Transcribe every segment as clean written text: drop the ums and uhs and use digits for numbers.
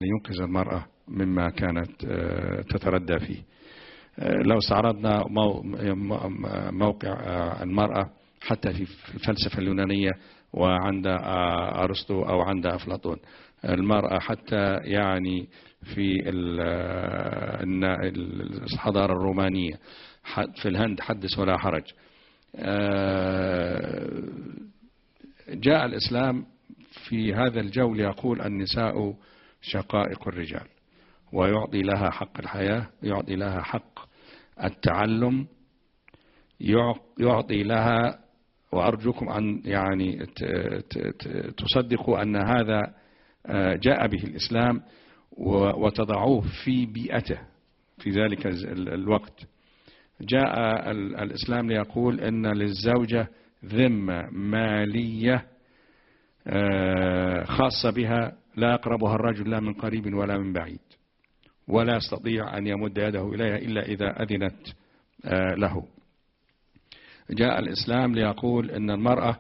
لينقذ المرأة مما كانت تتردى فيه. لو استعرضنا موقع المرأة حتى في الفلسفة اليونانية وعند أرسطو أو عند أفلاطون، المرأة حتى يعني في الحضارة الرومانية، في الهند حدث ولا حرج. جاء الإسلام في هذا الجو ليقول النساء شقائق الرجال، ويعطي لها حق الحياة، يعطي لها حق التعلم، يعطي لها، وأرجوكم أن يعني تصدقوا أن هذا جاء به الإسلام وتضعوه في بيئته في ذلك الوقت. جاء الإسلام ليقول أن للزوجة ذمة مالية خاصة بها لا يقربها الرجل لا من قريب ولا من بعيد، ولا يستطيع أن يمد يده إليها إلا إذا أذنت له. جاء الإسلام ليقول أن المرأة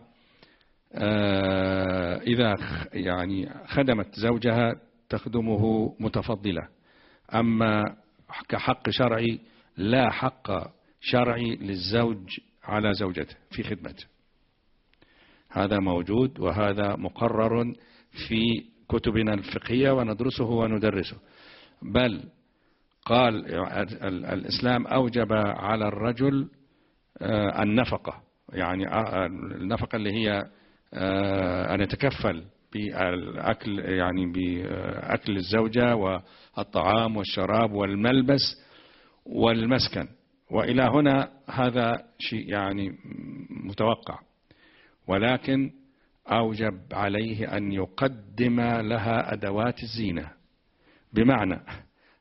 إذا يعني خدمت زوجها تخدمه متفضلة، أما كحق شرعي لا حق شرعي للزوج على زوجته في خدمته. هذا موجود وهذا مقرر في كتبنا الفقهية وندرسه وندرسه. بل قال الإسلام أوجب على الرجل النفقة، يعني النفقة اللي هي أن يتكفل بالأكل، يعني بأكل الزوجة والطعام والشراب والملبس والمسكن، وإلى هنا هذا شيء يعني متوقع، ولكن أوجب عليه أن يقدم لها أدوات الزينة، بمعنى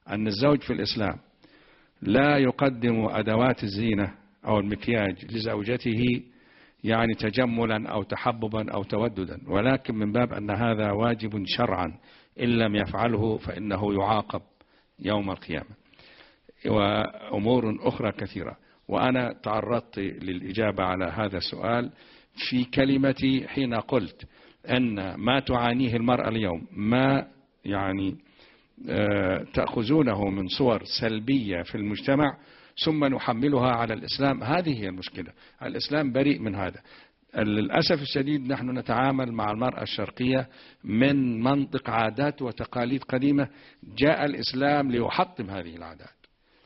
أن الزوج في الإسلام لا يقدم أدوات الزينة أو المكياج لزوجته يعني تجملا أو تحببا أو توددا، ولكن من باب أن هذا واجب شرعا، إن لم يفعله فإنه يعاقب يوم القيامة، وأمور أخرى كثيرة. وأنا تعرضت للإجابة على هذا السؤال في كلمتي حين قلت أن ما تعانيه المرأة اليوم ما يعني تأخذونه من صور سلبية في المجتمع ثم نحملها على الإسلام. هذه هي المشكلة. الإسلام بريء من هذا. للأسف الشديد نحن نتعامل مع المرأة الشرقية من منطق عادات وتقاليد قديمة. جاء الإسلام ليحطم هذه العادات،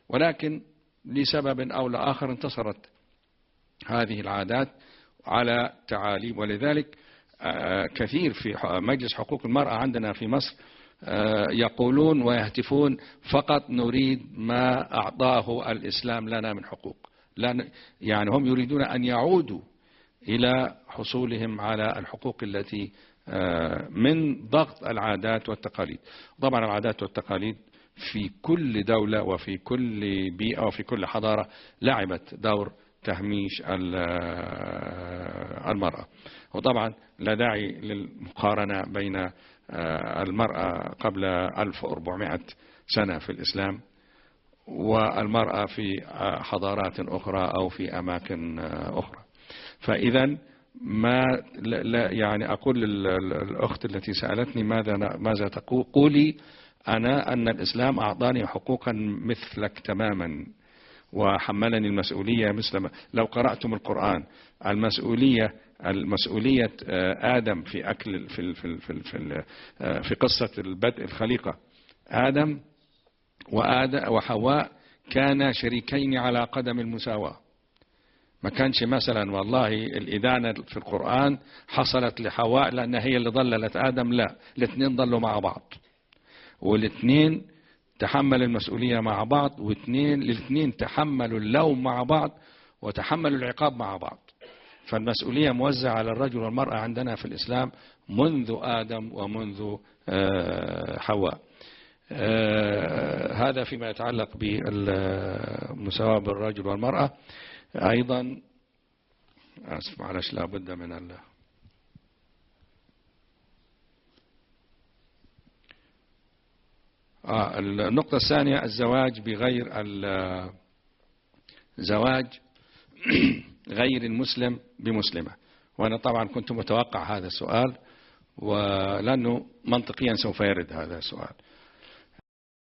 ولكن لسبب أو لآخر انتصرت هذه العادات على تعاليم. ولذلك كثير في مجلس حقوق المرأة عندنا في مصر يقولون ويهتفون فقط نريد ما أعطاه الإسلام لنا من حقوق. يعني هم يريدون أن يعودوا إلى حصولهم على الحقوق التي من ضغط العادات والتقاليد. طبعا العادات والتقاليد في كل دولة وفي كل بيئة وفي كل حضارة لعبت دور تهميش المرأة. وطبعا لا داعي للمقارنة بين المرأة قبل 1400 سنة في الإسلام والمرأة في حضارات أخرى أو في أماكن أخرى. فإذا ما يعني أقول للأخت التي سألتني ماذا تقولي، أنا أن الإسلام أعطاني حقوقا مثلك تماما وحملني المسؤولية مثل لو قرأتم القرآن. المسؤولية آدم في أكل في قصة البدء الخليقة، آدم وحواء كانا شريكين على قدم المساواة. ما كانش مثلا والله الإدانة في القرآن حصلت لحواء لأن هي اللي ضللت آدم، لا، الاثنين ضلوا مع بعض، والاثنين تحمل المسؤولية مع بعض، والاثنين تحملوا اللوم مع بعض وتحملوا العقاب مع بعض. فالمسؤولية موزعة على الرجل والمرأة عندنا في الإسلام منذ آدم ومنذ حواء. هذا فيما يتعلق بالمساواة بالرجل والمرأة. أيضا أسف معلش لابد من النقطة الثانية الزواج بغير زواج غير المسلم بمسلمة. وأنا طبعا كنت متوقع هذا السؤال، ولأنه منطقيا سوف يرد هذا السؤال.